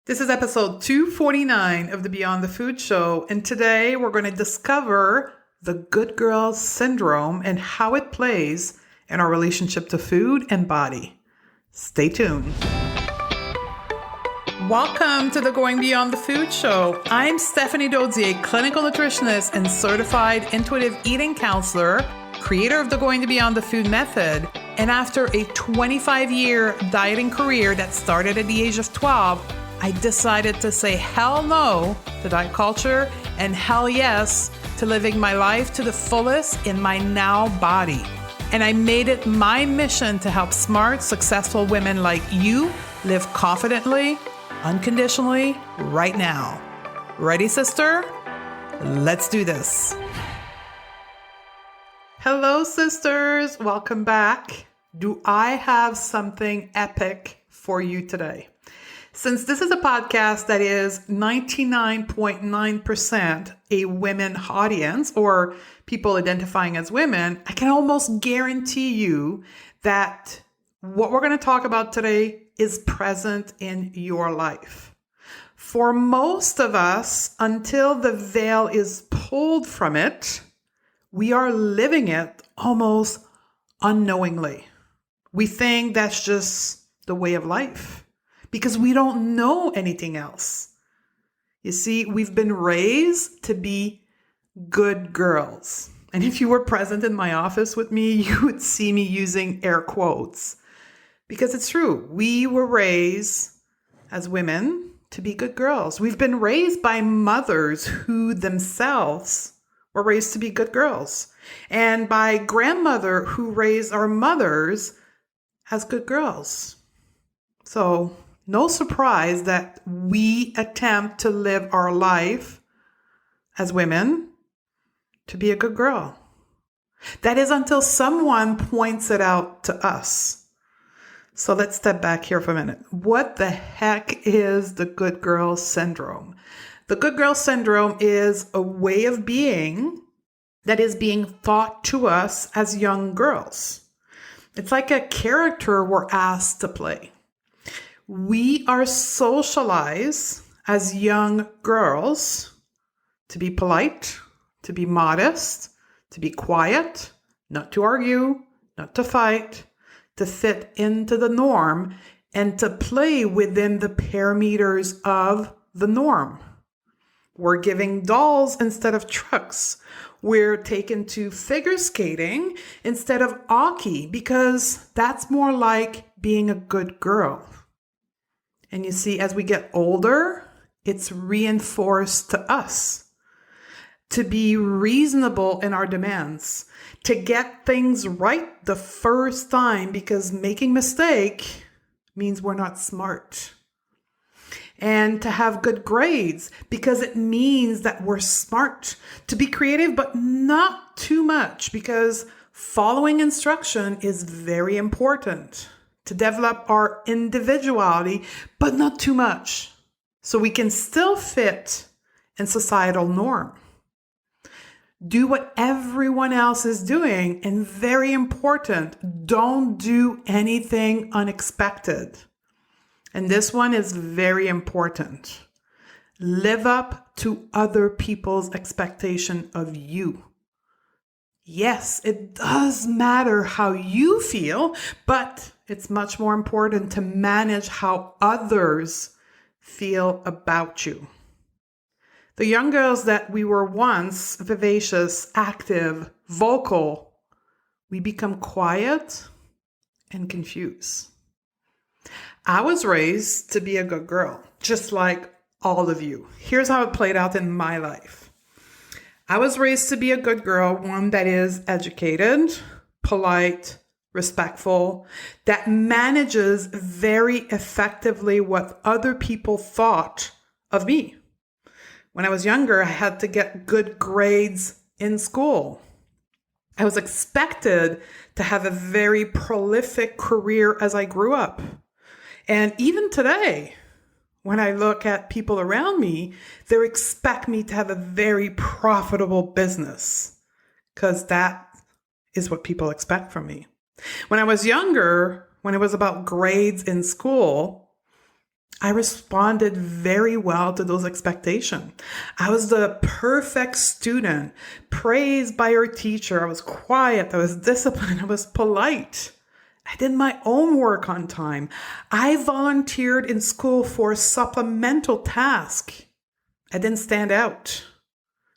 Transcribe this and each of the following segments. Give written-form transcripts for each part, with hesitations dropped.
This is episode 249 of the Beyond the Food Show, and today we're going to discover the good girl syndrome and how it plays in our relationship to food and body. Stay tuned. Welcome to the Going Beyond the Food Show. I'm Stephanie Dozier, clinical nutritionist and certified intuitive eating counselor, creator of the Going Beyond the Food method. And after a 25-year dieting career that started at the age of 12, I decided to say hell no to diet culture and hell yes to living my life to the fullest in my now body. And I made it my mission to help smart, successful women like you live confidently, unconditionally, right now. Ready, sister? Let's do this. Hello, sisters. Welcome back. Do I have something epic for you today? Since this is a podcast that is 99.9% a women audience or people identifying as women, I can almost guarantee you that what we're going to talk about today is present in your life. For most of us, until the veil is pulled from it, we are living it almost unknowingly. We think that's just the way of life, because we don't know anything else. You see, we've been raised to be good girls. And if you were present in my office with me, you would see me using air quotes. Because it's true, we were raised as women to be good girls. We've been raised by mothers who themselves were raised to be good girls. And by grandmother who raised our mothers as good girls. So, no surprise that we attempt to live our life as women to be a good girl. That is until someone points it out to us. So let's step back here for a minute. What the heck is the good girl syndrome? The good girl syndrome is a way of being that is being taught to us as young girls. It's like a character we're asked to play. We are socialized as young girls to be polite, to be modest, to be quiet, not to argue, not to fight, to fit into the norm, and to play within the parameters of the norm. We're giving dolls instead of trucks. We're taken to figure skating instead of hockey because that's more like being a good girl. And you see, as we get older, it's reinforced to us to be reasonable in our demands, to get things right the first time, because making mistake means we're not smart. And to have good grades because it means that we're smart. To be creative, but not too much, because following instruction is very important. To develop our individuality, but not too much, so we can still fit in societal norm. Do what everyone else is doing, and very important, don't do anything unexpected. And this one is very important. Live up to other people's expectation of you. Yes, it does matter how you feel, but it's much more important to manage how others feel about you. The young girls that we were once vivacious, active, vocal, we become quiet and confused. I was raised to be a good girl, just like all of you. Here's how it played out in my life. I was raised to be a good girl, one that is educated, polite, respectful, that manages very effectively what other people thought of me. When I was younger, I had to get good grades in school. I was expected to have a very prolific career as I grew up. And even today, when I look at people around me, they expect me to have a very profitable business, because that is what people expect from me. When I was younger, when it was about grades in school, I responded very well to those expectations. I was the perfect student, praised by your teacher. I was quiet, I was disciplined, I was polite. I did my own work on time. I volunteered in school for a supplemental task. I didn't stand out.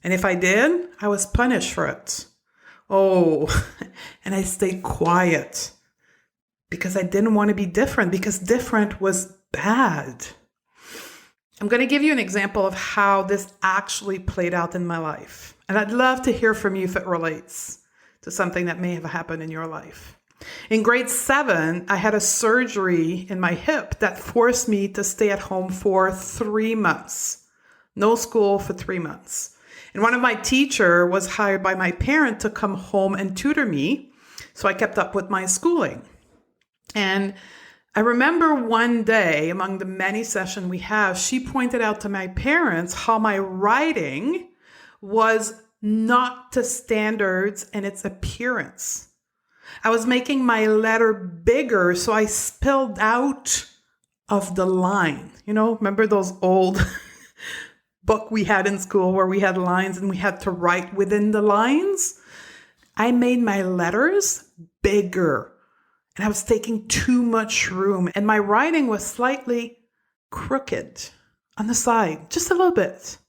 And if I did, I was punished for it. Oh, and I stayed quiet because I didn't want to be different, because different was bad. I'm going to give you an example of how this actually played out in my life. And I'd love to hear from you if it relates to something that may have happened in your life. In grade 7, I had a surgery in my hip that forced me to stay at home for 3 months. No school for 3 months. And one of my teachers was hired by my parent to come home and tutor me. So I kept up with my schooling. And I remember one day, among the many sessions we have, she pointed out to my parents how my writing was not to standards in its appearance. I was making my letter bigger, so I spilled out of the line. Remember those old book we had in school where we had lines and we had to write within the lines? I made my letters bigger. And I was taking too much room. And my writing was slightly crooked on the side, just a little bit.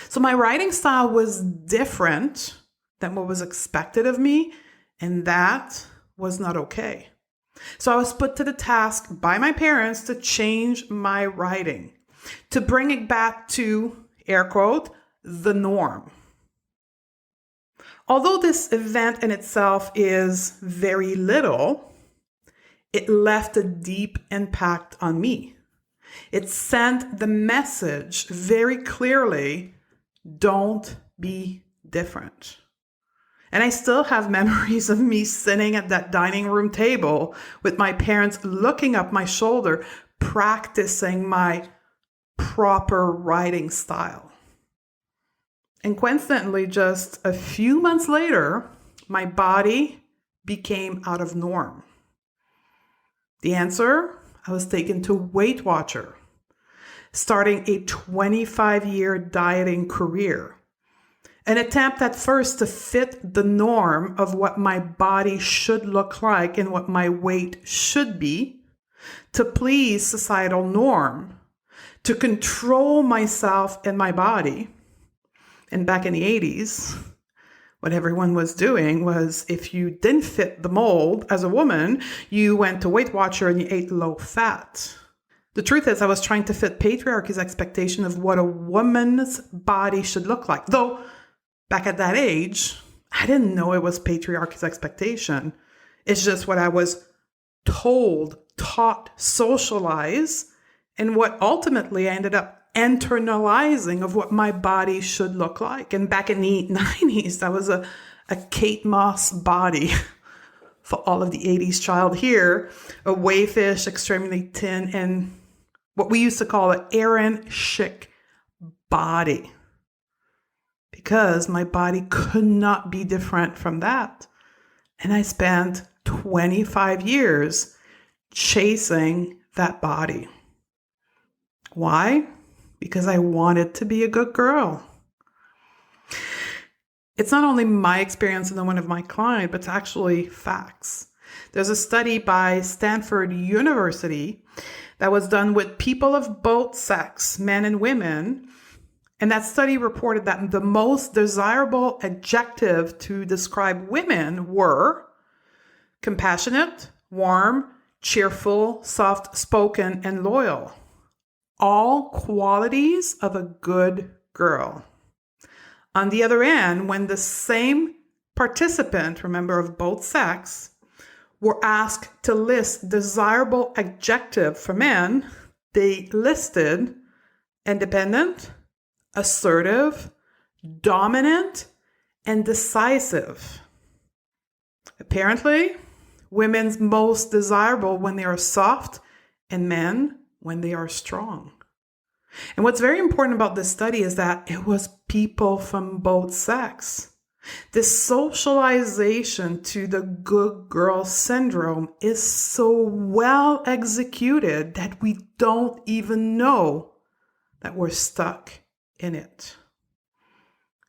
So my writing style was different than what was expected of me. And that was not okay. So I was put to the task by my parents to change my writing, to bring it back to, air quote, the norm. Although this event in itself is very little, it left a deep impact on me. It sent the message very clearly, don't be different. And I still have memories of me sitting at that dining room table with my parents looking up my shoulder, practicing my proper writing style. And coincidentally, just a few months later, my body became out of norm. The answer, I was taken to Weight Watcher, starting a 25-year dieting career. An attempt at first to fit the norm of what my body should look like and what my weight should be, to please societal norm, to control myself and my body. And back in the 80s, what everyone was doing was, if you didn't fit the mold as a woman, you went to Weight Watcher and you ate low fat. The truth is, I was trying to fit patriarchy's expectation of what a woman's body should look like. Though, back at that age, I didn't know it was patriarchy's expectation. It's just what I was told, taught, socialized, and what ultimately I ended up internalizing of what my body should look like. And back in the 90s, that was a Kate Moss body. For all of the 80s child here, a wayfish, extremely thin, and what we used to call an Aaron chic body. Because my body could not be different from that. And I spent 25 years chasing that body. Why? Because I wanted to be a good girl. It's not only my experience and the one of my client, but it's actually facts. There's a study by Stanford University that was done with people of both sex, men and women. And that study reported that the most desirable adjective to describe women were compassionate, warm, cheerful, soft-spoken, and loyal. All qualities of a good girl. On the other end, when the same participant, remember of both sex, were asked to list desirable adjective for men, they listed independent, assertive, dominant, and decisive. Apparently, women's most desirable when they are soft, and men when they are strong. And what's very important about this study is that it was people from both sex. This socialization to the good girl syndrome is so well executed that we don't even know that we're stuck in it.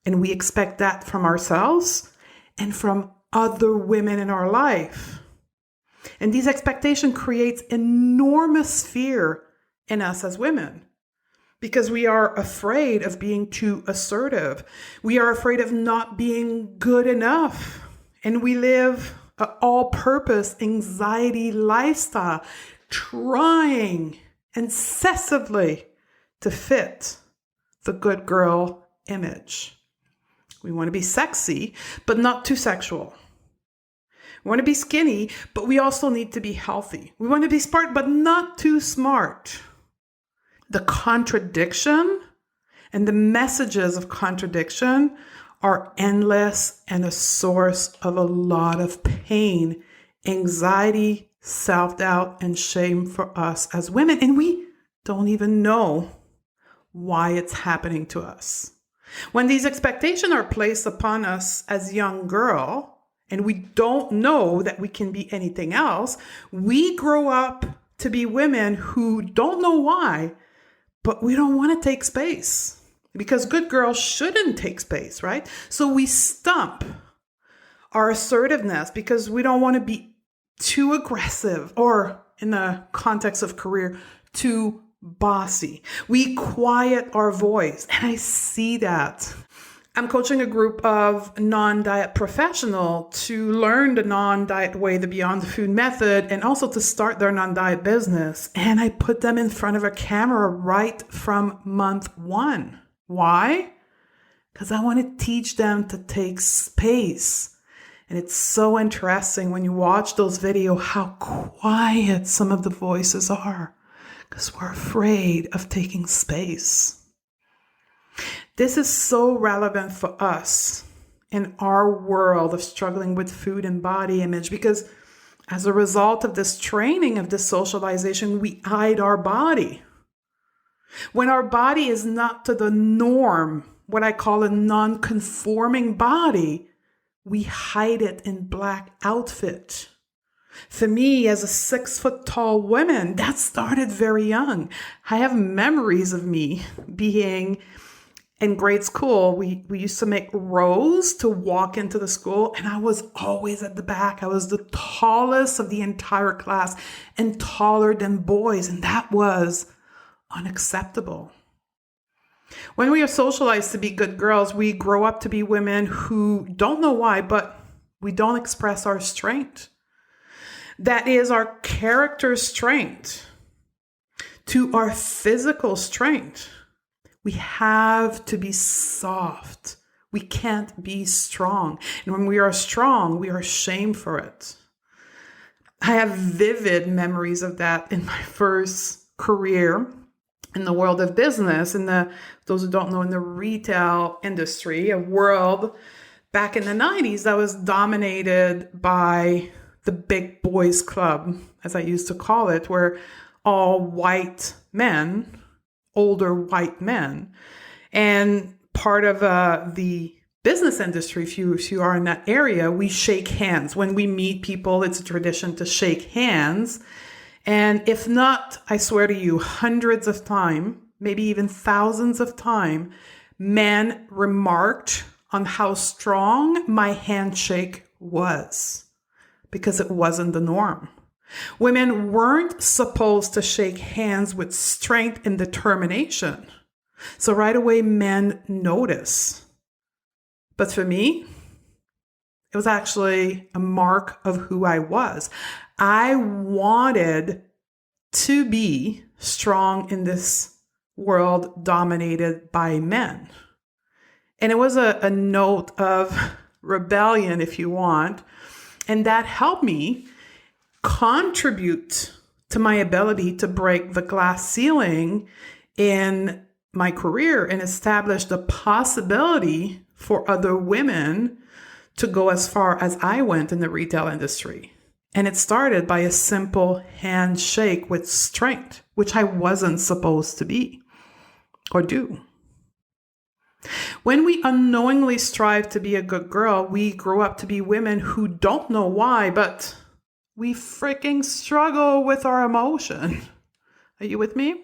And we expect that from ourselves and from other women in our life. And these expectations creates enormous fear in us as women. Because we are afraid of being too assertive. We are afraid of not being good enough. And we live an all-purpose anxiety lifestyle, trying incessantly to fit the good girl image. We want to be sexy, but not too sexual. We want to be skinny, but we also need to be healthy. We want to be smart, but not too smart. The contradiction and the messages of contradiction are endless and a source of a lot of pain, anxiety, self-doubt, and shame for us as women. And we don't even know why it's happening to us. When these expectations are placed upon us as young girl, and we don't know that we can be anything else, we grow up to be women who don't know why, but we don't want to take space because good girls shouldn't take space, right? So we stump our assertiveness because we don't want to be too aggressive or, in the context of career, too bossy. We quiet our voice, and I see that. I'm coaching a group of non-diet professionals to learn the non-diet way, the Beyond the Food method, and also to start their non-diet business. And I put them in front of a camera right from month one. Why? Because I want to teach them to take space. And it's so interesting when you watch those videos how quiet some of the voices are, because we're afraid of taking space. This is so relevant for us in our world of struggling with food and body image, because as a result of this training, of this socialization, we hide our body. When our body is not to the norm, what I call a non-conforming body, we hide it in black outfit. For me, as a 6-foot-tall woman, that started very young. I have memories of me being in grade school. We used to make rows to walk into the school, and I was always at the back. I was the tallest of the entire class and taller than boys, and that was unacceptable. When we are socialized to be good girls, we grow up to be women who don't know why, but we don't express our strength. That is our character strength to our physical strength. We have to be soft. We can't be strong. And when we are strong, we are ashamed for it. I have vivid memories of that in my first career in the world of business, those who don't know, in the retail industry, a world back in the 90s that was dominated by the big boys club, as I used to call it, where all white men, older white men, and part of the business industry, if you are in that area, we shake hands. When we meet people, it's a tradition to shake hands. And if not, I swear to you, hundreds of times, maybe even thousands of times, men remarked on how strong my handshake was, because it wasn't the norm. Women weren't supposed to shake hands with strength and determination. So right away, men notice. But for me, it was actually a mark of who I was. I wanted to be strong in this world dominated by men. And it was a note of rebellion, if you want. And that helped me contribute to my ability to break the glass ceiling in my career and establish the possibility for other women to go as far as I went in the retail industry. And it started by a simple handshake with strength, which I wasn't supposed to be or do. When we unknowingly strive to be a good girl, we grow up to be women who don't know why, but we freaking struggle with our emotion. Are you with me?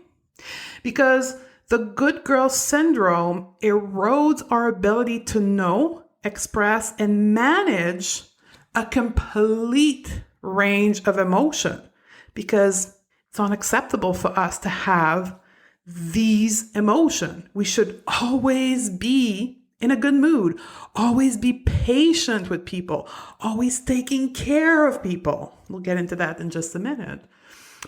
Because the good girl syndrome erodes our ability to know, express, and manage a complete range of emotion, because it's unacceptable for us to have these emotions. We should always be in a good mood, always be patient with people, always taking care of people. We'll get into that in just a minute.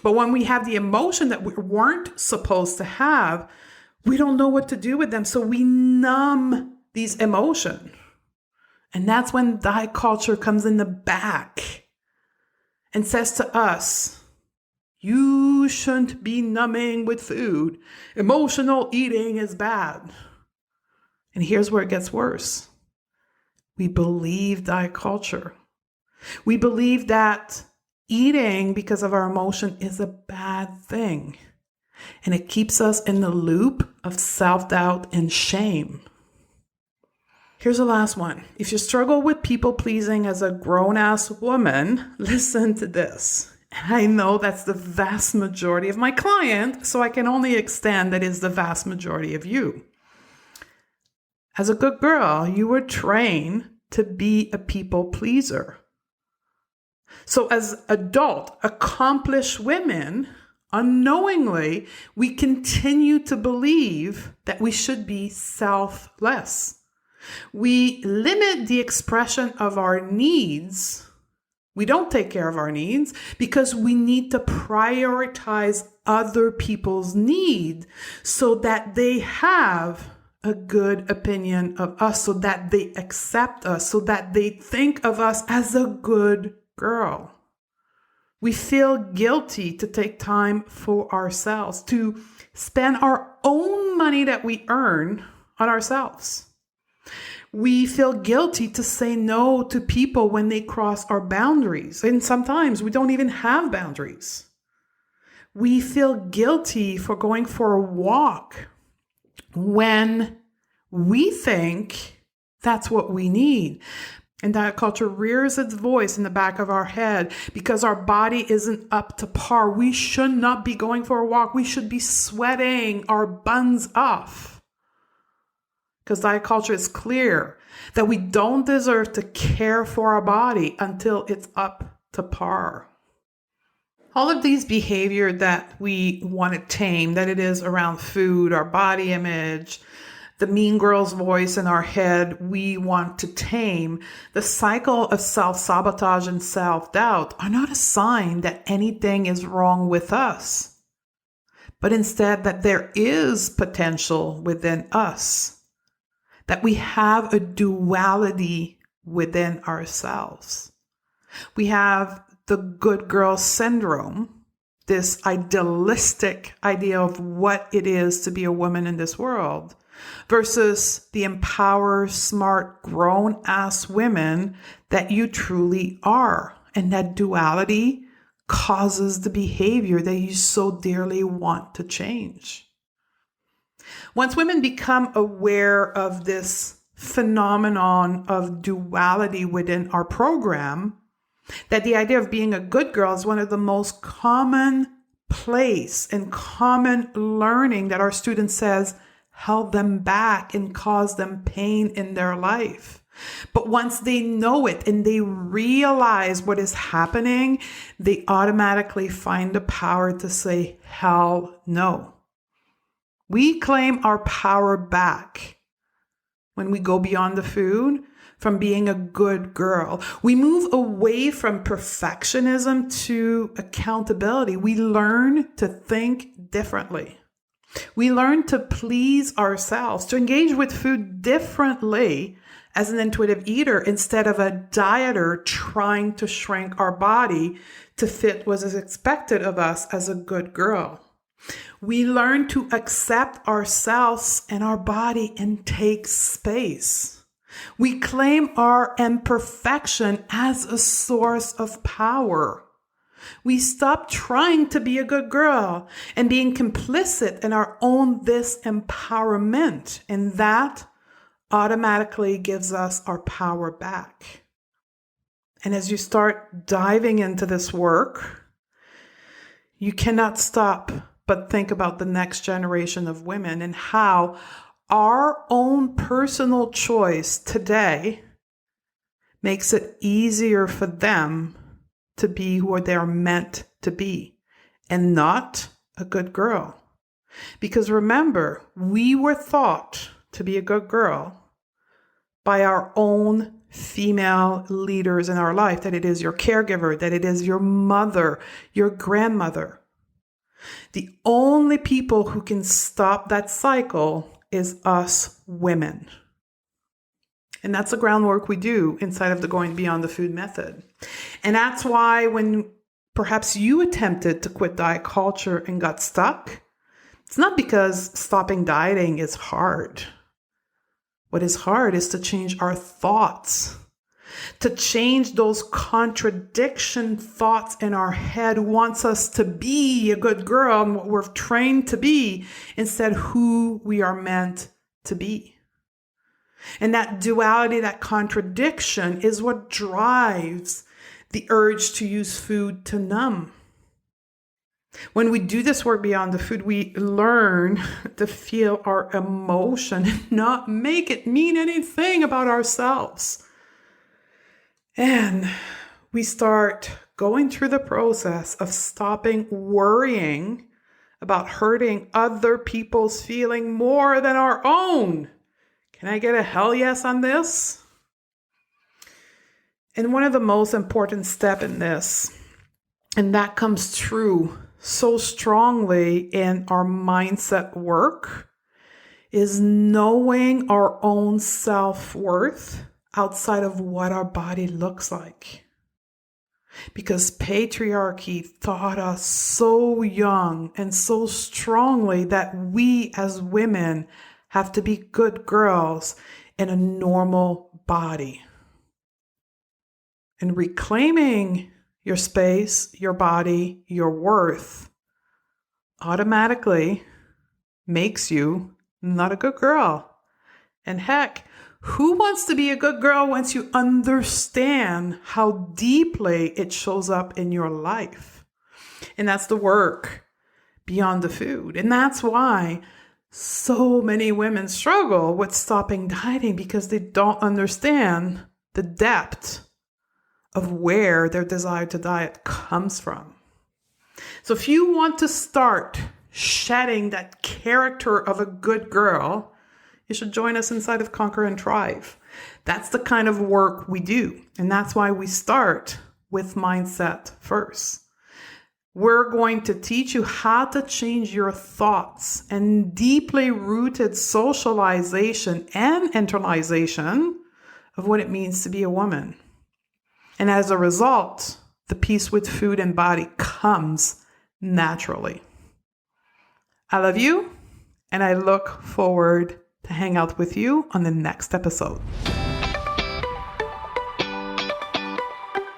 But when we have the emotion that we weren't supposed to have, we don't know what to do with them. So we numb these emotions. And that's when diet culture comes in the back and says to us, you shouldn't be numbing with food. Emotional eating is bad. And here's where it gets worse. We believe diet culture. We believe that eating because of our emotion is a bad thing. And it keeps us in the loop of self-doubt and shame. Here's the last one. If you struggle with people pleasing as a grown-ass woman, listen to this. I know that's the vast majority of my clients, so I can only extend that is the vast majority of you. As a good girl, you were trained to be a people pleaser. So as adult, accomplished women, unknowingly, we continue to believe that we should be selfless. We limit the expression of our needs. We don't take care of our needs because we need to prioritize other people's need so that they have a good opinion of us, so that they accept us, so that they think of us as a good girl. We feel guilty to take time for ourselves, to spend our own money that we earn on ourselves. We feel guilty to say no to people when they cross our boundaries. And sometimes we don't even have boundaries. We feel guilty for going for a walk when we think that's what we need. And that culture rears its voice in the back of our head because our body isn't up to par. We should not be going for a walk. We should be sweating our buns off. Because diet culture is clear that we don't deserve to care for our body until it's up to par. All of these behavior that we want to tame, that it is around food, our body image, the mean girl's voice in our head, we want to tame. The cycle of self-sabotage and self-doubt are not a sign that anything is wrong with us, but instead that there is potential within us, that we have a duality within ourselves. We have the good girl syndrome, this idealistic idea of what it is to be a woman in this world, versus the empowered, smart, grown-ass women that you truly are. And that duality causes the behavior that you so dearly want to change. Once women become aware of this phenomenon of duality within our program, that the idea of being a good girl is one of the most common place and common learning that our students says held them back and caused them pain in their life. But once they know it and they realize what is happening, they automatically find the power to say, hell no. We claim our power back when we go beyond the food from being a good girl. We move away from perfectionism to accountability. We learn to think differently. We learn to please ourselves, to engage with food differently as an intuitive eater instead of a dieter trying to shrink our body to fit what is expected of us as a good girl. We learn to accept ourselves and our body and take space. We claim our imperfection as a source of power. We stop trying to be a good girl and being complicit in our own disempowerment. And that automatically gives us our power back. And as you start diving into this work, you cannot stop but think about the next generation of women and how our own personal choice today makes it easier for them to be who they're meant to be and not a good girl. Because remember, we were thought to be a good girl by our own female leaders in our life, that it is your caregiver, that it is your mother, your grandmother. The only people who can stop that cycle is us women. And that's the groundwork we do inside of the Going Beyond the Food method. And that's why when perhaps you attempted to quit diet culture and got stuck, it's not because stopping dieting is hard. What is hard is to change our thoughts, to change those contradiction thoughts in our head wants us to be a good girl and what we're trained to be instead who we are meant to be. And that duality, that contradiction is what drives the urge to use food to numb. When we do this work beyond the food, we learn to feel our emotion and not make it mean anything about ourselves. And we start going through the process of stopping worrying about hurting other people's feeling more than our own. Can I get a hell yes on this? And one of the most important steps in this, and that comes true so strongly in our mindset work, is knowing our own self-worth outside of what our body looks like. Because patriarchy taught us so young and so strongly that we as women have to be good girls in a normal body. And reclaiming your space, your body, your worth automatically makes you not a good girl. And heck, who wants to be a good girl once you understand how deeply it shows up in your life? And that's the work beyond the food. And that's why so many women struggle with stopping dieting, because they don't understand the depth of where their desire to diet comes from. So if you want to start shedding that character of a good girl, you should join us inside of Conquer and Thrive. That's the kind of work we do. And that's why we start with mindset first. We're going to teach you how to change your thoughts and deeply rooted socialization and internalization of what it means to be a woman. And as a result, the peace with food and body comes naturally. I love you, and I look forward to hang out with you on the next episode.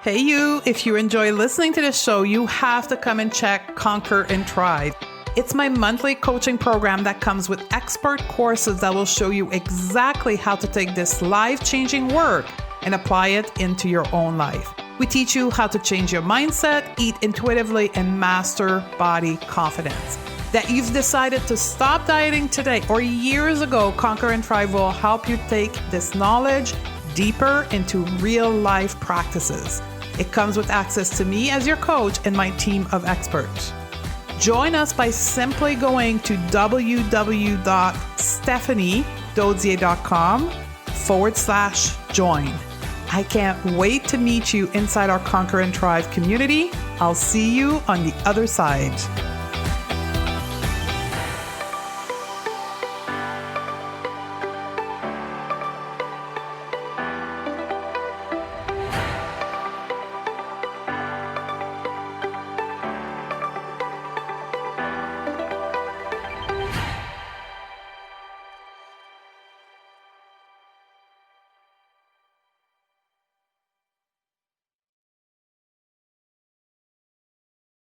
Hey you, if you enjoy listening to this show, you have to come and check Conquer and Thrive. It's my monthly coaching program that comes with expert courses that will show you exactly how to take this life-changing work and apply it into your own life. We teach you how to change your mindset, eat intuitively, and master body confidence. That you've decided to stop dieting today or years ago, Conquer and Thrive will help you take this knowledge deeper into real life practices. It comes with access to me as your coach and my team of experts. Join us by simply going to www.stephaniedozier.com/join. I can't wait to meet you inside our Conquer and Thrive community. I'll see you on the other side.